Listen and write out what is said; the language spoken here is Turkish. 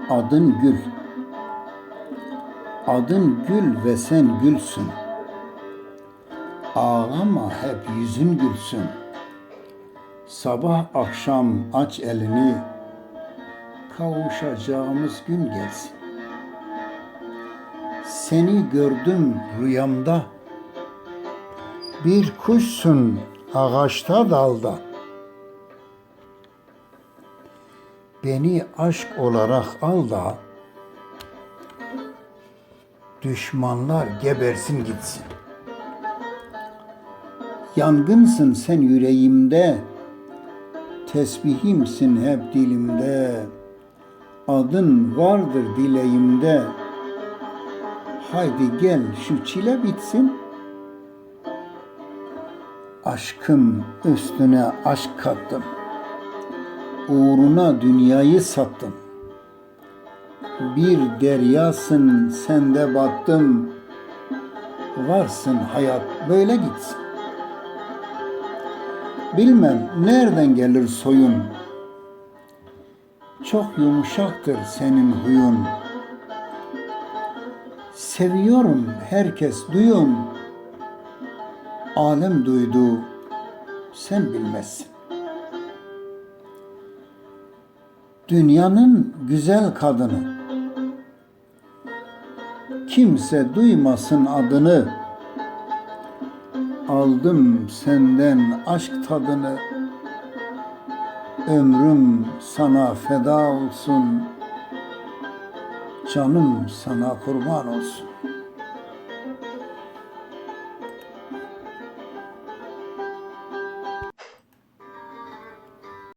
Adın gül, adın gül ve sen gülsün. Ağlama hep yüzün gülsün. Sabah akşam aç elini, kavuşacağımız gün gelsin. Seni gördüm rüyamda, bir kuşsun ağaçta dalda. Beni aşk olarak al da, düşmanlar gebersin gitsin. Yangınsın sen yüreğimde, tesbihimsin hep dilimde. Adın vardır dileğimde, haydi gel şu çile bitsin. Aşkım üstüne aşk kattım, uğruna dünyayı sattım. Bir deryasın sende battım, varsın hayat böyle gitsin. Bilmem nereden gelir soyun, çok yumuşaktır senin huyun. Seviyorum herkes duyun, alem duydu sen bilmezsin. Dünyanın güzel kadını, kimse duymasın adını. Aldım senden aşk tadını, ömrüm sana feda olsun, canım sana kurban olsun.